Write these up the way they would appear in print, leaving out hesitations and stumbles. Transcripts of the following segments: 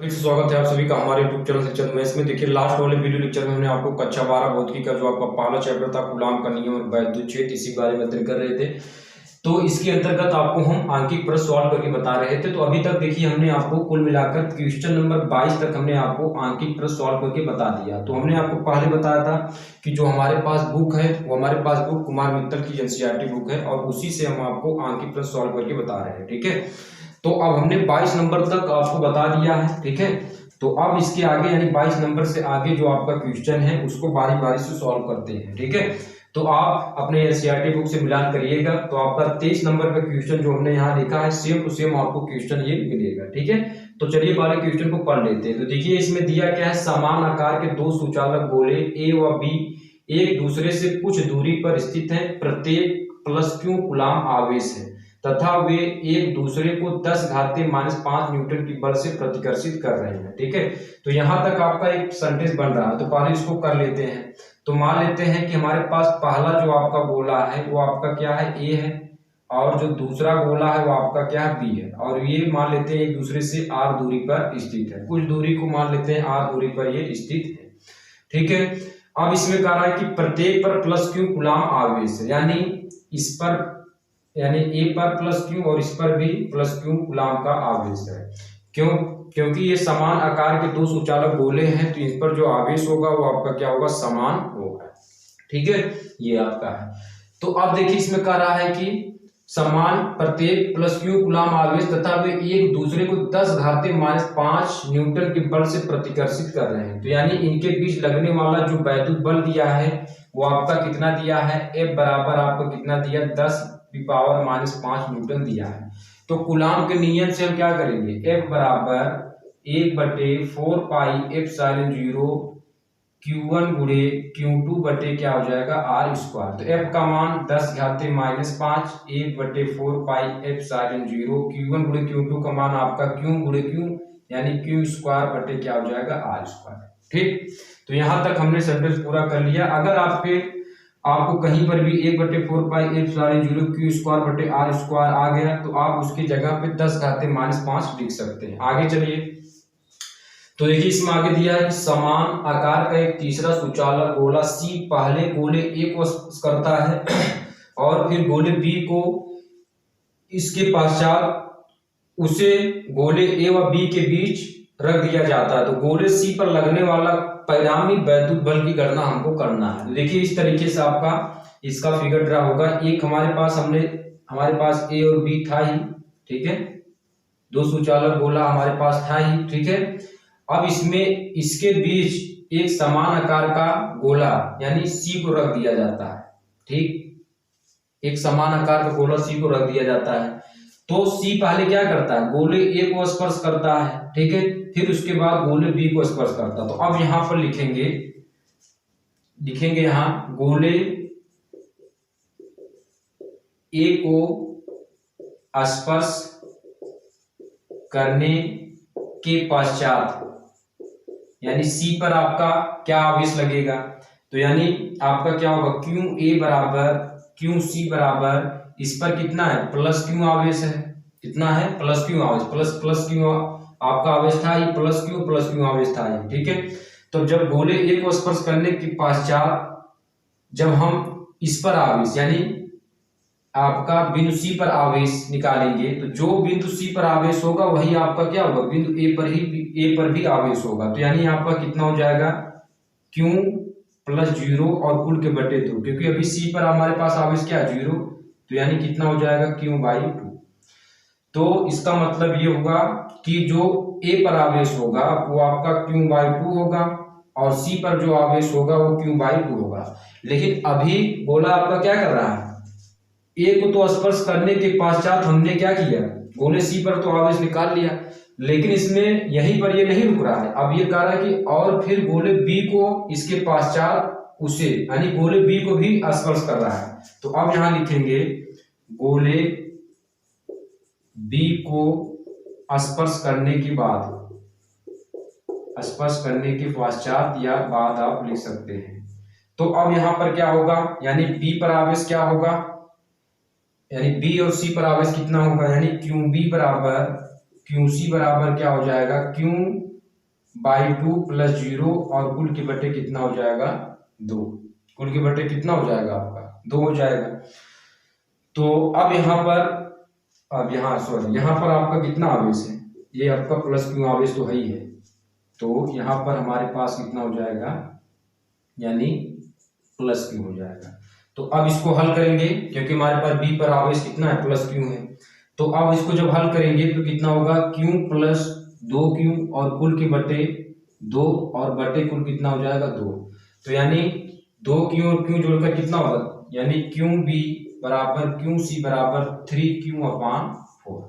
फिर से स्वागत है आप सभी का हमारे यूट्यूब चैनल शिक्षक में। इसमें देखिए लास्ट वाले वीडियो लेक्चर में हमने आपको कक्षा 12 भौतिकी का जो आपका पहला चैप्टर था कूलाम का नियम और वैद्युत क्षेत्र, इसी बारे में अध्ययन कर रहे थे। तो इसके अंतर्गत आपको हम आंकिक प्रश्न सॉल्व करके बता रहे थे। तो अभी तक देखिए हमने आपको कुल मिलाकर क्वेश्चन नंबर 22 तक हमने आपको आंकिक प्रश्न सॉल्व करके बता दिया। तो हमने आपको पहले बताया था कि जो हमारे पास बुक है वो हमारे पास बुक कुमार मित्तल की एनसीईआरटी बुक है और उसी से हम आपको आंकिक प्रश्न सॉल्व करके बता रहे हैं। ठीक है, तो अब हमने 22 नंबर तक आपको बता दिया है। ठीक है, तो अब इसके आगे यानी 22 नंबर से आगे जो आपका क्वेश्चन है उसको बारी बारी से सॉल्व करते हैं। ठीक है, तो आप अपने एनसीईआरटी बुक से मिलान करिएगा तो आपका 23 नंबर का क्वेश्चन जो हमने यहाँ लिखा है सेम टू सेम आपको क्वेश्चन ये मिलेगा। ठीक है, तो चलिए पहले क्वेश्चन को पढ़ लेते हैं। तो देखिए इसमें दिया क्या है, समान आकार के दो सुचालक गोले ए व बी एक दूसरे से कुछ दूरी पर स्थित हैं, प्रत्येक प्लस क्यू कूलाम आवेश है तथा वे एक दूसरे को 10⁻⁻5 न्यूटन की बल से प्रतिकर्षित कर रहे हैं। ठीक है, तो यहां तक आपका एक सेंटेंस बन रहा है। तो पहले इसको कर लेते हैं। तो मान लेते हैं कि हमारे पास पहला जो आपका गोला है वो आपका क्या है, ए है, और जो दूसरा गोला है वो आपका क्या है, बी है, और ये मान लेते हैं एक दूसरे से आर दूरी पर स्थित है। कुछ दूरी को मान लेते हैं आर दूरी पर ये स्थित है। ठीक है, अब इसमें कह रहा है कि प्रत्येक पर प्लस क्यू कूलाम आवेश है, यानी इस पर यानी ए पर प्लस क्यू और इस पर भी प्लस क्यू कूलाम का आवेश है। क्यों? क्योंकि ये समान आकार के दो सुचालक गोले हैं, तो इस पर जो आवेश होगा वो आपका क्या होगा, समान होगा। ठीक है, ये आपका है। तो अब देखिए इसमें कह रहा है कि समान प्रत्येक प्लस क्यू कूलाम आवेश तथा वे एक दूसरे को 10⁻⁵ न्यूटन के बल से प्रतिकर्षित कर रहे हैं। तो यानी इनके बीच लगने वाला जो वैद्युत बल दिया है वो आपका कितना दिया है, F बराबर आपको कितना दिया, 10⁻⁻5 न्यूटन दिया है। तो कूलाम के नियम से हम क्या करेंगे, F बराबर 1/4 पाई एप्सिलॉन0 Q1 गुणे Q2 बटे क्या हो जाएगा, R स्क्वायर। तो F का मान 10⁻⁵ 1/4 पाई एप्सिलॉन0 Q1 गुणे Q2 का मान आपका Q गुणे Q यानी Q स्क्वायर बटे क्या हो जाएगा, R स्क्वायर। ठीक, तो यहां तक हमने सेंटेंस पूरा कर लिया। अगर आपको कहीं पर भी 1/4 पाई एप्सिलॉन0 Q स्क्वायर बटे R स्क्वायर आ गया तो आप उसकी जगह पे 10⁻⁵ लिख सकते हैं। आगे चलिए, तो देखिए इसमें आगे दिया है कि समान आकार का एक तीसरा सुचालक गोला C पहले गोले A को स्पर्श करता है और फिर गोले B को इसके पश्चात उसे गोले A व B के बीच रख दिया जाता है। तो गोले C पर लगने वाला परिणामी वैद्युत बल की गणना हमको करना है। देखिए इस तरीके से आपका इसका फिगर ड्रा होगा। एक हमारे पास A और B था ही, ठीक है, दो सुचालक गोला हमारे पास था ही। ठीक है, अब इसमें इसके बीच एक समान आकार का गोला यानी C को रख दिया जाता है। ठीक, एक समान आकार का गोला C को रख दिया जाता है। तो C पहले क्या करता है, गोले A को स्पर्श करता है, ठीक है, फिर उसके बाद गोले B को स्पर्श करता है। तो अब यहां पर लिखेंगे यहां गोले A को स्पर्श करने के पश्चात यानी C पर आपका क्या आवेश लगेगा, तो यानी आपका क्या होगा, QA बराबर QC बराबर इस पर कितना है, प्लस क्यू आवेश है। कितना है, प्लस क्यू आवेश, प्लस क्यू आपका आवेश था ही, प्लस क्यू आवेश था ही। ठीक है, तो जब गोले A को स्पर्श करने के पश्चात जब हम इस पर आवेश यानी आपका बिंदु C पर आवेश निकालेंगे तो जो बिंदु C पर आवेश होगा वही आपका क्या होगा, बिंदु A पर भी आवेश होगा। तो यानी आपका कितना हो जाएगा, Q प्लस 0 और कुल के बटे 2, क्योंकि अभी C पर हमारे पास आवेश क्या है, 0, तो यानी कितना हो जाएगा, Q/2। तो इसका मतलब ये होगा कि जो A पर आवेश होगा वो आपका Q/2 होगा और C पर जो आवेश होगा वो Q/2 होगा। लेकिन अभी गोला आपका क्या कर रहा है, A को तो स्पर्श करने के पश्चात हमने क्या किया, गोले C पर तो आवेश निकाल लिया, लेकिन इसमें यहीं पर ये नहीं रुक रहा है। अब ये कह रहा है कि और फिर गोले B को इसके पश्चात उसे यानी गोले B को भी स्पर्श कर रहा है। तो अब यहां लिखेंगे गोले B को स्पर्श करने के पश्चात या बाद आप लिख सकते हैं। तो अब यहां पर क्या होगा, यानी B पर आवेश क्या होगा, यानी B और C पर आवेश कितना होगा, यानी QB बराबर क्यू सी बराबर क्या हो जाएगा, क्यू बाई 2 प्लस 0 और कुल के बटे कितना हो जाएगा 2, कुल के बटे कितना हो जाएगा आपका 2 हो जाएगा। तो अब यहाँ पर, अब यहाँ सॉरी यहाँ पर आपका कितना आवेश है, ये आपका प्लस क्यू आवेश तो है ही है, तो यहाँ पर हमारे पास कितना हो जाएगा, यानी प्लस क्यू हो जाएगा। तो अब इसको हल करेंगे क्योंकि हमारे पास बी पर आवेश कितना है, प्लस क्यू है। तो अब इसको जब हल करेंगे तो कितना होगा, क्यू प्लस 2q और कुल के बटे 2 और बटे कुल कितना हो जाएगा 2। तो यानी 2q और q जोड़कर कितना होगा, यानी क्यू बी बराबर क्यू सी बराबर 3q/4।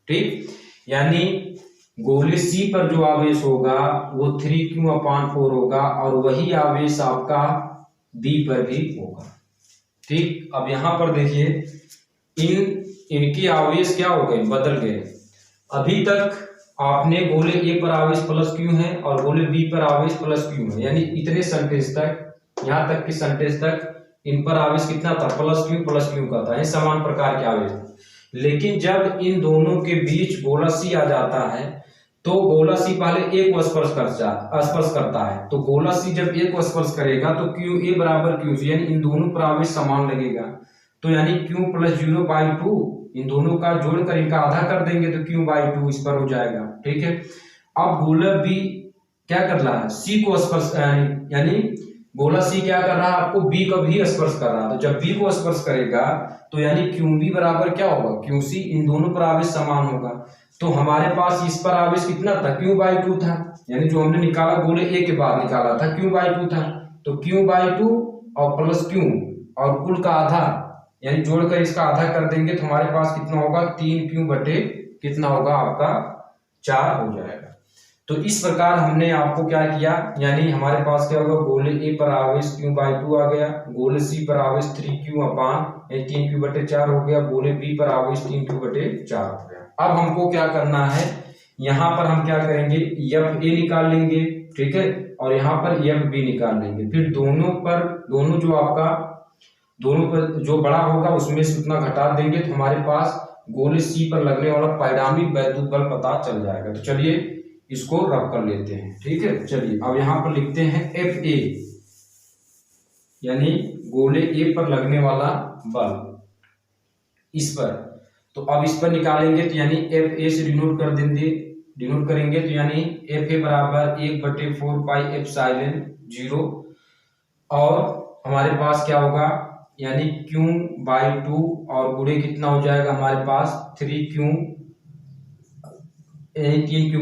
ठीक, यानी गोले सी पर जो आवेश होगा वो 3q/4 होगा और वही आवेश आपका बी पर भी होगा। ठीक, अब यहां पर देखिए इनके आवेश क्या हो गए, बदल गए। अभी तक आपने गोले ए पर आवेश प्लस क्यू है और गोले बी पर आवेश प्लस क्यू है, यानी इतने सेंटेंस तक, यहां तक कि सेंटेंस तक इन पर आवेश कितना था, प्लस क्यू का था, समान प्रकार के आवेश। लेकिन जब इन दोनों के बीच गोला सी आ जाता है तो गोला सी पहले ए को स्पर्श करता है, तो गोला सी जब ए को स्पर्श करेगा तो क्यू ए बराबर क्यू सी, यानी इन दोनों पर आवेश समान लगेगा। तो यानी क्यू प्लस 0/2 इन दोनों का जोड़कर इनका आधा कर देंगे तो q/2 इस पर हो जाएगा। ठीक है, अब गोला बी क्या कर रहा है, सी को स्पर्श, यानी गोला सी क्या कर रहा है, आपको बी को भी स्पर्श कर रहा है। तो जब बी को स्पर्श करेगा तो यानी क्यू बी बराबर क्या होगा, क्यू सी, इन दोनों पर आवेश समान होगा। तो हमारे पास इस पर आवेश कितना था, q/2 था, यानी जो हमने निकाला गोले ए के बाद निकाला था q/2 था। तो q/2 और प्लस क्यू और कुल का आधा, यानी जोड़कर इसका आधा कर देंगे तो हमारे पास कितना होगा, 3q बटे कितना होगा आपका 4 हो जाएगा। तो इस प्रकार हमने आपको क्या किया, यानी हमारे पास क्या होगा, गोले ए पर आवेश q/2 आ गया, गोले सी पर आवेश 3q बटे 4 हो गया, गोले बी पर आवेश 3q बटे 4 हो गया। अब हमको क्या करना है, यहाँ पर हम क्या करेंगे, एफ ए निकाल लेंगे, ठीक है, और यहाँ पर एफ बी निकाल लेंगे। फिर दोनों जो आपका दोनों पर जो बड़ा होगा उसमें से उतना घटा देंगे तो हमारे पास गोले सी पर लगने वाला परिणामी वैद्युत बल पता चल जाएगा। तो चलिए इसको रब कर लेते हैं। ठीक है, चलिए अब यहां पर लिखते हैं एफ ए, यानी गोले ए पर लगने वाला बल इस पर। तो अब इस पर निकालेंगे तो यानी एफ ए से डिनोट करेंगे तो यानी एफ ए बराबर 1/4πε0 और हमारे पास क्या होगा, यानी q/2 और गुणे कितना हो जाएगा हमारे पास 3q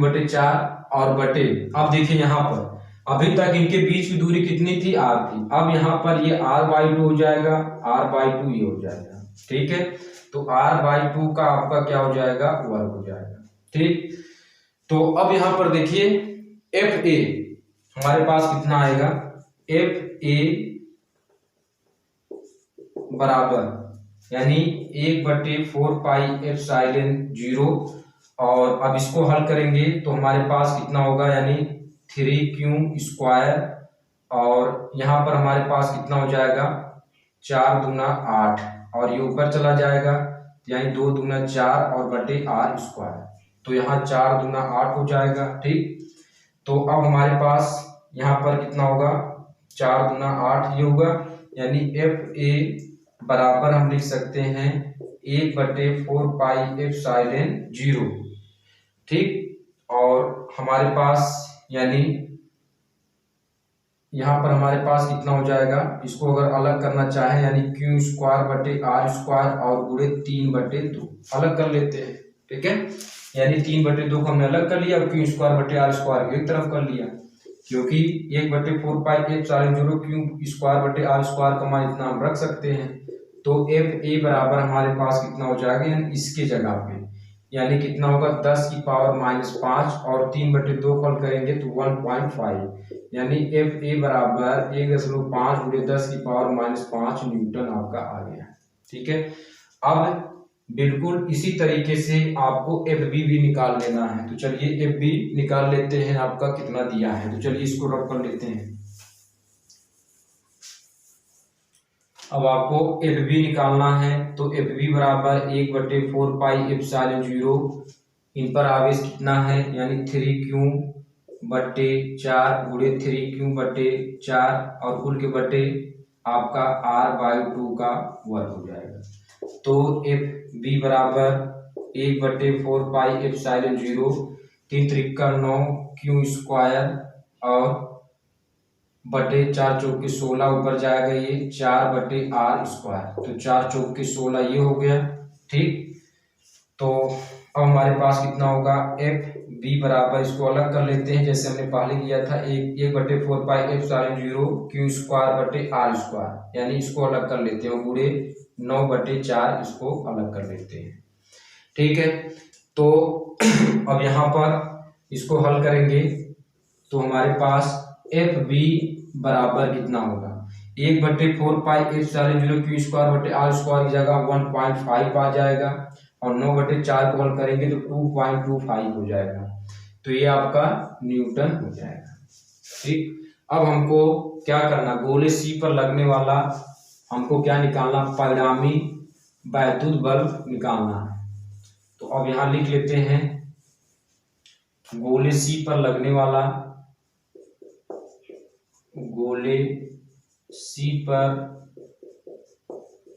बटे 4 और बटे, अब देखिए यहाँ पर अभी तक इनके बीच की दूरी कितनी थी, r थी। अब यहाँ पर ये r/2 हो जाएगा, r/2 ये हो जाएगा। ठीक है, तो r/2 का आपका क्या हो जाएगा, वर्ग हो जाएगा। ठीक, तो अब यहाँ पर देखिए एफ ए हमारे पास कितना आएगा, एफ ए बराबर यानी 1/4πε0 और अब इसको हल करेंगे तो हमारे पास कितना होगा, यानी 3q² और यहाँ पर हमारे पास कितना हो जाएगा 4 दूना 8 और ये ऊपर चला जाएगा यानी 2 दूना 4 और बटे r²। तो यहाँ 4 दूना 8 हो जाएगा। ठीक, तो अब हमारे पास यहाँ पर कितना होगा, 4 दूना 8 ये होगा, यानी एफ ए बराबर हम लिख सकते हैं 1/4πε0। ठीक, और हमारे पास यानी यहाँ पर हमारे पास कितना हो जाएगा, इसको अगर अलग करना चाहे यानी q² बटे r² और गुणे 3/2 अलग कर लेते हैं। ठीक है, यानी 3/2 को हमने अलग कर लिया और q² बटे r² एक तरफ कर लिया, क्योंकि 1/4πε0 q² बटे r² का मान इतना हम रख सकते हैं। तो एफ ए बराबर हमारे पास कितना हो जाएगा, यानी इसके जगह पे यानी कितना होगा 10⁻⁵ और 3/2 हल करेंगे तो 1.5 यानी एफ ए बराबर 1.5 × 10⁻⁵ न्यूटन आपका आ गया। ठीक है, अब बिल्कुल इसी तरीके से आपको एफ बी भी निकाल लेना है। तो चलिए एफ बी निकाल लेते हैं, आपका कितना दिया है। तो चलिए इसको रब कर लेते हैं। अब आपको एफ बी निकालना है तो एफ बी बराबर 1/4πε0 इन पर आवेश कितना है, यानी 3Q/4 गुणे 3Q/4 और कुल के बटे आपका R/2 का वर्ग हो जाएगा। तो FB बराबर 1/4πε0 3 त्रिका 9 Q² और बटे 4 चौके 16 ऊपर जाएगा ये 4/R²। तो 4 चौके 16 ये हो गया। ठीक, तो अब हमारे पास कितना होगा, FB बराबर, इसको अलग कर लेते हैं जैसे हमने पहले किया था, 1/4πε0 Q²/R², यानी इसको अलग कर लेते हैं, गुणे 9/4 इसको अलग कर लेते हैं। ठीक है, तो अब यहाँ पर इसको हल करेंगे तो हमारे पास FB बराबर कितना होगा, 1/4πε0 Q²/R² की जगह 1.5 आ जाएगा और 9/4 को हल करेंगे तो 2.25 हो जाएगा। तो ये आपका न्यूटन हो जाएगा। ठीक, अब हमको क्या करना, गोले C पर लगने वाला हमको क्या निकालना, परिणामी वैद्युत बल निकालना है। तो अब यहाँ लिख लेते हैं, गोले C पर लगने वाला, गोले C पर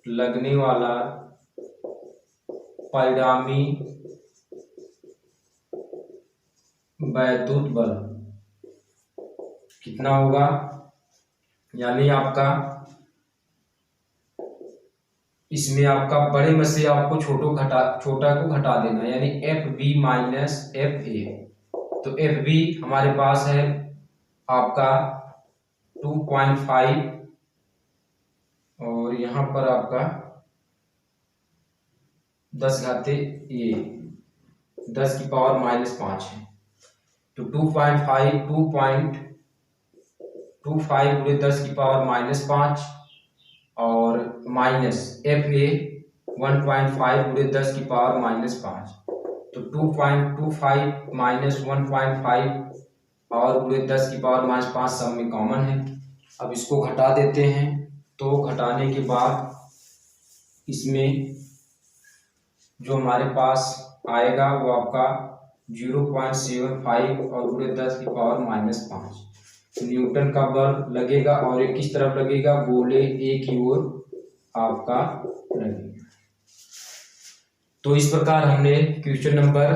लगने वाला परिणामी वैद्युत बल कितना होगा, यानी आपका इसमें आपका बड़े में से आपको छोटा को घटा देना, यानी FB माइनस FA। तो FB हमारे पास है आपका 2.5 और यहाँ पर आपका 10 घाते ये 10 की पावर -5 है। तो 2.25 गुणे 10 की पावर -5 और माइनस FA 1.5 गुणे 10 की पावर -5। तो 2.25 माइनस 1.5 और गुणे 10 की पावर -5 सब में कॉमन है। अब इसको घटा देते हैं, तो घटाने के बाद इसमें जो हमारे पास आएगा वो आपका 0.75 और गुणे 10 की पावर -5 न्यूटन का बल लगेगा। और ये किस तरफ लगेगा, गोले A की ओर आपका लगेगा। तो इस प्रकार हमने क्वेश्चन नंबर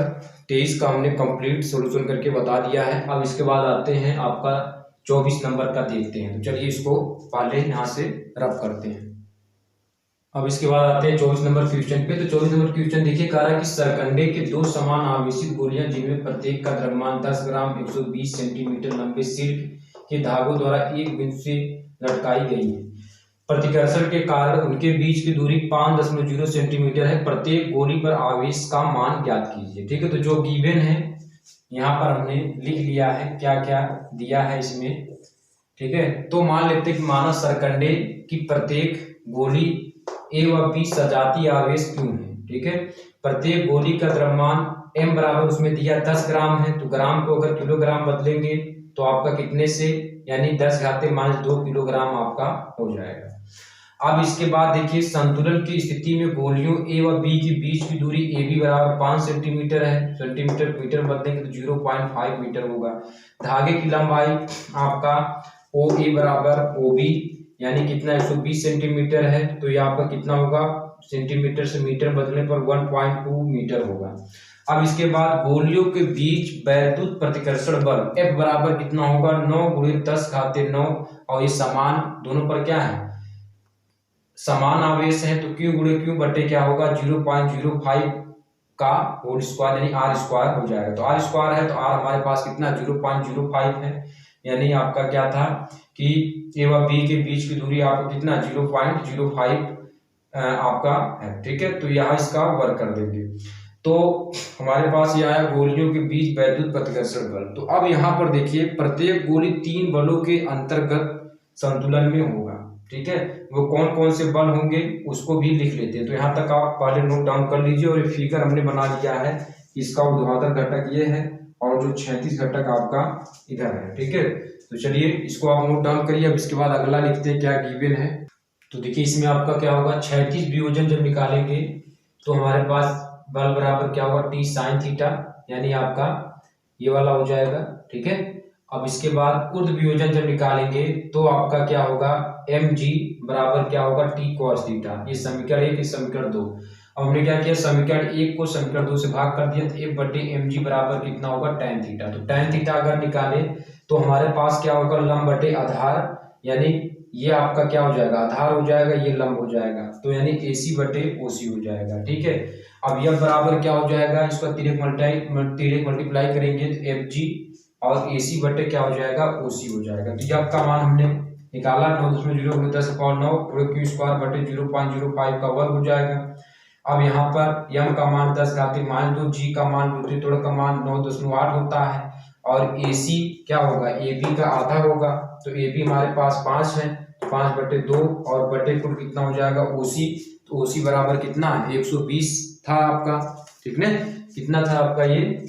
23 का हमने कंप्लीट सॉल्यूशन करके बता दिया है। अब इसके बाद आते हैं आपका 24 नंबर का देखते हैं। तो चलिए इसको पहले यहाँ से रब करते हैं। अब इसके बाद आते हैं 24 नंबर क्वेश्चन पे। तो 24 नंबर क्वेश्चन देखिए, कह रहा है कि सरकंडे के दो समान आवेशित गोलियां जिनमें प्रत्येक का द्रव्यमान 10 ग्राम 120 सेंटीमीटर लंबे सिल्क के धागों द्वारा एक बिंदु से लटकाई गई है। प्रतिकर्षण के कारण उनके बीच की दूरी 5.0 सेंटीमीटर है। प्रत्येक गोली पर आवेश का मान ज्ञात कीजिए। ठीक है, तो जो गिवन है यहाँ पर हमने लिख लिया है, क्या क्या दिया है इसमें। ठीक है, तो मान लेते हैं कि माना सरकंडे की प्रत्येक गोली A व B सजातीय आवेश क्यों है। ठीक है, प्रत्येक गोली का द्रव्यमान M बराबर उसमें दिया 10 ग्राम है। तो ग्राम को अगर किलोग्राम बदलेंगे तो आपका कितने से, यानी 10 घाते -2 किलोग्राम आपका हो जाएगा। अब इसके बाद देखिए, संतुलन की स्थिति में गोलियों A व B के बीच की दूरी AB बराबर 5 सेंटीमीटर है। सेंटीमीटर मीटर बदलेंगे तो 0.5 मीटर होगा। धागे की लंबाई आपका OA बराबर OB यानी कितना 120 सेंटीमीटर है। तो ये आपका कितना होगा, सेंटीमीटर से मीटर बदलने पर 1.2 मीटर होगा। अब इसके बाद गोलियों के बीच वैद्युत प्रतिकर्षण बल F बराबर कितना होगा, 9 गुणे 10 घाते 9 और ये समान दोनों पर क्या है, समान आवेश है। तो Q गुणे Q बटे क्या होगा 0.05 का होल स्क्वायर यानी R² हो जाएगा। तो R² है तो R हमारे पास कितना 0.05 है, यानी आपका क्या था कि A व B के बीच की दूरी आपको कितना 0.05 आपका है। ठीक है, तो यहाँ इसका वर्ग कर देंगे। तो हमारे पास ये आया गोलियों के बीच वैद्युत प्रतिकर्षण बल। तो अब यहाँ पर देखिए, प्रत्येक गोली 3 बलों के अंतर्गत संतुलन में होगा। ठीक है, वो कौन कौन से बल होंगे उसको भी लिख लेते हैं। तो यहाँ तक आप पहले नोट डाउन कर लीजिए। और ये फिगर हमने बना लिया है, इसका ऊर्ध्वाधर घटक ये है और जो 36 घटक आपका इधर है। ठीक है, तो चलिए इसको आप नोट डाउन करिए। अब इसके बाद अगला लिखते हैं क्या गिवन है। तो देखिए इसमें आपका क्या होगा, 36 वियोजन जब निकालेंगे तो हमारे पास बल बराबर क्या होगा T sin थीटा यानी आपका ये वाला हो जाएगा। ठीक है, अब इसके बाद ऊर्ध्व वियोजन जब निकालेंगे तो आपका क्या होगा, mg बराबर क्या होगा t cos थीटा। ये समीकरण 1, ये समीकरण 2। अब हमने क्या किया, समीकरण 1 को समीकरण 2 से भाग कर दिया तो 1/mg बराबर कितना होगा, tan थीटा। तो tan थीटा अगर निकाले तो हमारे पास क्या होगा, लंब बटे आधार, यानी ये आपका क्या हो जाएगा, आधार हो जाएगा, ये लंब हो जाएगा, तो यानी AC बटे OC हो जाएगा। ठीक है, अब यह बराबर क्या हो जाएगा, इसका तिर्यक मल्टीप्लाई करेंगे तो FG और AC बटे क्या हो जाएगा, OC हो जाएगा। तो यह का मान हमने निकाला 9.0 पूरे क्यू स्क्वायर बटे 0.05 का वर्ग हो जाएगा। अब यहाँ पर m का मान 10 घाती -2, g का मान वृत्तीय तोड़ का मान 9.8 होता है और AC क्या होगा, AB का आधा होगा। तो AB हमारे पास 5 है, 5/2 और बटे कुल कितना हो जाएगा, OC। तो OC बराबर कितना है, 120 था आपका। ठीक है, कितना था आपका, ये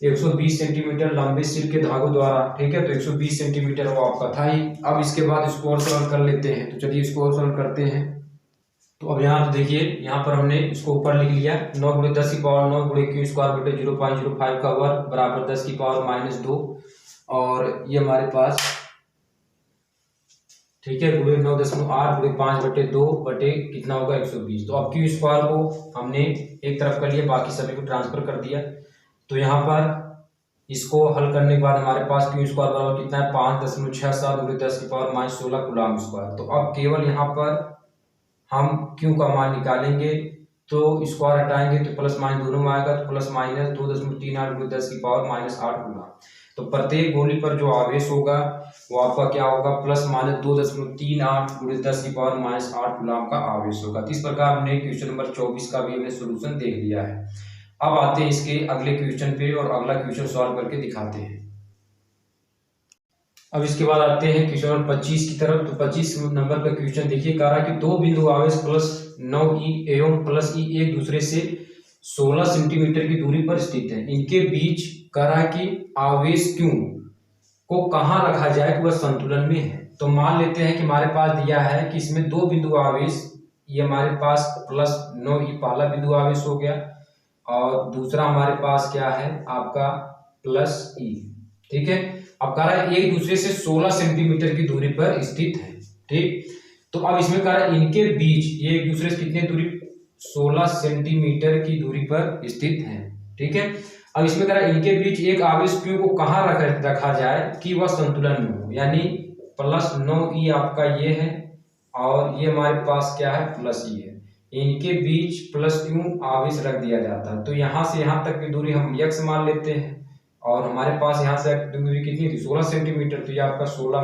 120 सेंटीमीटर लंबे सिर के धागों द्वारा। ठीक है, तो 120 सेंटीमीटर वो आपका था ही। अब इसके बाद इसको और सरल कर लेते हैं, तो चलिए इसको और सरल करते हैं। तो अब यहाँ देखिए, यहाँ पर हमने इसको ऊपर लिख लिया 9×10⁹ गुणे क्यू स्क्वायर बटे 0.05 का वर्ग बराबर 10⁻²। और ये हमारे पास, ठीक है, गुणे 9.8 गुणे 5/2 बटे कितना होगा, 120। तो अब क्यू स्क्वायर को हमने एक तरफ कर लिया, बाकी सभी को ट्रांसफर कर दिया। तो यहाँ पर इसको हल करने के बाद हमारे पास क्यू स्क्वायर बराबर कितना है, 5.67 गुणे 10⁻16 कूलम स्क्वायर। तो अब केवल यहाँ पर हम क्यू का मान निकालेंगे, तो स्क्वायर हटाएंगे तो प्लस माइनस दोनों में आएगा, तो प्लस माइनस 2.38 गुणे 10⁻8 कूलम। तो प्रत्येक गोली पर जो आवेश होगा वो आपका क्या होगा, प्लस माइनस 2.38 गुणे 10⁻8 कूलम का आवेश होगा। तो इस प्रकार हमने क्वेश्चन नंबर 24 का भी हमने सोल्यूशन देख लिया है। अब आते हैं इसके अगले क्वेश्चन पे और अगला क्वेश्चन सॉल्व करके दिखाते हैं। अब इसके बाद आते हैं क्वेश्चन नंबर 25 की तरफ। तो 25 नंबर का क्वेश्चन देखिए, कह रहा है कि दो बिंदु आवेश +9e एवं +e एक दूसरे से 16 सेंटीमीटर की दूरी पर स्थित है। इनके बीच कह रहा है कि आवेश Q को कहाँ रखा जाए कि वह संतुलन में है। तो मान लेते हैं कि हमारे पास दिया है कि इसमें दो बिंदु आवेश, ये हमारे पास +9e पहला बिंदु आवेश हो गया और दूसरा हमारे पास क्या है आपका +e। ठीक है, अब कह रहा है एक दूसरे से 16 सेंटीमीटर की दूरी पर स्थित है। ठीक, तो अब इसमें कह रहा है इनके बीच, ये एक दूसरे से कितने दूरी, 16 सेंटीमीटर की दूरी पर स्थित है। ठीक है, अब इसमें कह रहा है इनके बीच एक आवेश Q को कहाँ रखा जाए कि वह संतुलन में हो, यानी +9e आपका ये है और ये हमारे पास क्या है +e है। इनके बीच +Q आवेश रख दिया जाता है। तो यहाँ से यहाँ तक की दूरी हम x मान लेते हैं और हमारे पास यहाँ से दूरी कितनी थी, 16 सेंटीमीटर। तो ये आपका 16 -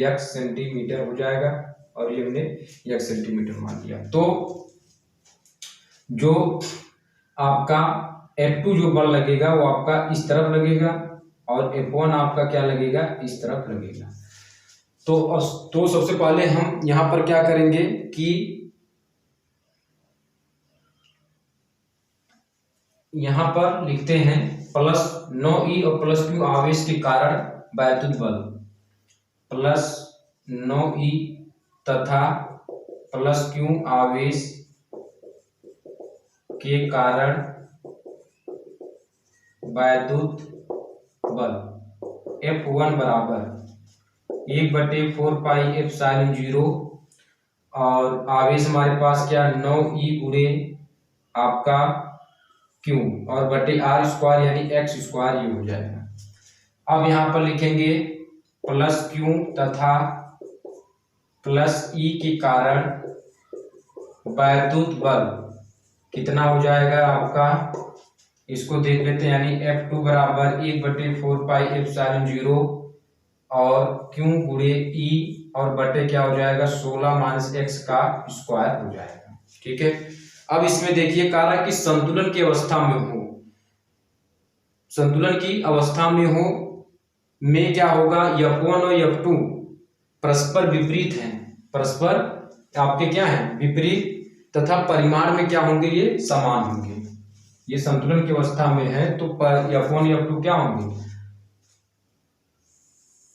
x सेंटीमीटर हो जाएगा और ये हमने x सेंटीमीटर मान लिया। तो जो आपका F2 जो बल लगेगा वो आपका इस तरफ लगेगा और F1 आपका क्या लगेगा, इस तरफ लगेगा। तो सबसे पहले हम यहाँ पर क्या करेंगे कि यहाँ पर लिखते हैं +9e और +Q आवेश के कारण वैद्युत बल, +9e तथा +Q आवेश के कारण वैद्युत बल F1 बराबर 1/4πε0 और आवेश हमारे पास क्या 9e गुणे आपका Q और बटे r² यानी x² ये हो जाएगा। अब यहाँ पर लिखेंगे +Q तथा +E के कारण वैद्युत बल कितना हो जाएगा आपका, इसको देख लेते हैं, यानी F2 बराबर 1/4πε0 और Q गुणे E और बटे क्या हो जाएगा 16 - x का स्क्वायर हो जाएगा। ठीक है, अब इसमें देखिए कह रहा है कि संतुलन की अवस्था में हो, संतुलन की अवस्था में हो में क्या होगा, F1 और F2 परस्पर विपरीत हैं, परस्पर आपके क्या हैं विपरीत, तथा परिमाण में क्या होंगे, ये समान होंगे। ये संतुलन की अवस्था में है तो F1 F2 क्या होंगे,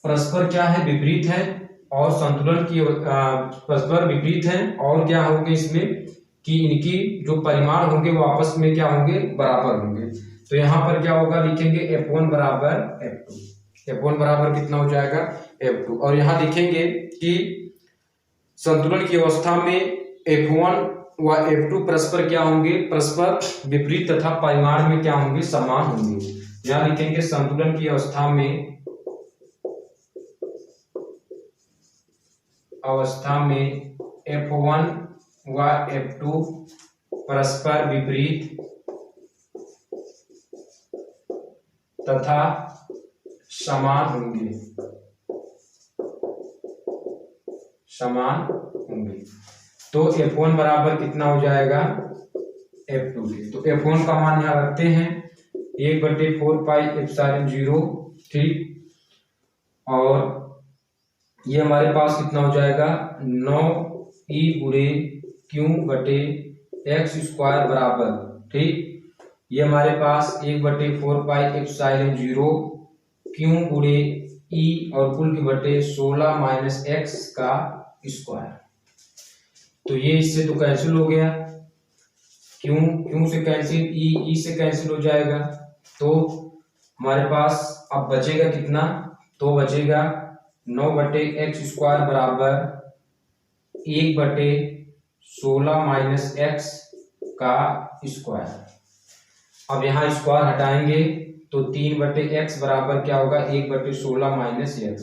परस्पर क्या है विपरीत है और संतुलन की परस्पर विपरीत है और क्या होंगे इसमें कि इनकी जो परिमाण होंगे वो आपस में क्या होंगे, बराबर होंगे। तो यहाँ पर क्या होगा, लिखेंगे F1 बराबर F2। F1 बराबर कितना हो जाएगा, F2। और यहाँ लिखेंगे कि संतुलन की अवस्था में F1 व F2 परस्पर क्या होंगे, परस्पर विपरीत तथा परिमाण में क्या होंगे, समान होंगे। यहाँ लिखेंगे संतुलन की अवस्था में F1 व F2 परस्पर विपरीत तथा समान होंगे, तो F1 बराबर कितना हो जाएगा, F2 के। तो F1 का मान यहाँ रखते हैं 1/4πε0, ठीक। और ये हमारे पास कितना हो जाएगा, 9e गुणे q बटे x² बराबर, ठीक। ये हमारे पास 1/4πε0 q गुणे e और कुल की बटे 16 माइनस x का स्क्वायर। तो ये इससे तो कैंसिल हो गया, क्यों से कैंसिल, ई से कैंसिल हो जाएगा। तो हमारे पास अब बचेगा कितना, तो बचेगा 9/x² बराबर 1/16 माइनस x का स्क्वायर। अब यहाँ स्क्वायर हटाएंगे तो 3/x बराबर क्या होगा, 1/16 माइनस x।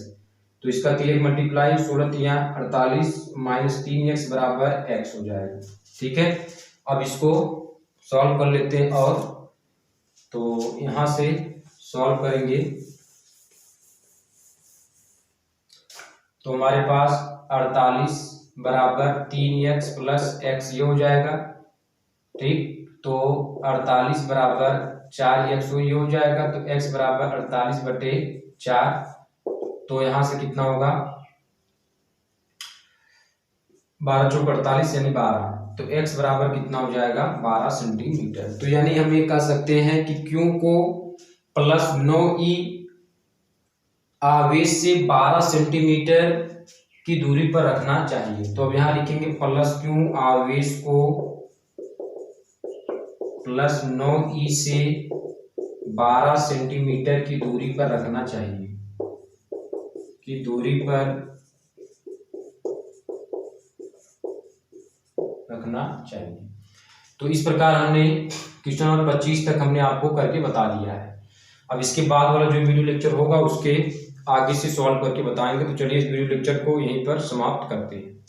तो इसका क्लियर मल्टीप्लाई, 16 48 माइनस 3x बराबर x हो जाएगा, ठीक है। अब इसको सॉल्व कर लेते हैं, और तो यहां से सॉल्व करेंगे तो हमारे पास 48 बराबर 3x प्लस x ये हो जाएगा, ठीक। तो 48 बराबर 4x ये हो जाएगा, तो x बराबर 48/4। तो यहां से कितना होगा, 12 चौक 48 यानी 12। तो x बराबर कितना हो जाएगा, 12 सेंटीमीटर। तो यानी हम ये कह सकते हैं कि q को प्लस 9e आवेश से 12 सेंटीमीटर की दूरी पर रखना चाहिए। तो अब यहाँ लिखेंगे प्लस q आवेश को प्लस 9e से 12 सेंटीमीटर की दूरी पर रखना चाहिए, की दूरी पर रखना चाहिए। तो इस प्रकार हमने क्वेश्चन नंबर 25 तक हमने आपको करके बता दिया है। अब इसके बाद वाला जो वीडियो लेक्चर होगा उसके आगे से सॉल्व करके बताएंगे। तो चलिए इस वीडियो लेक्चर को यहीं पर समाप्त करते हैं।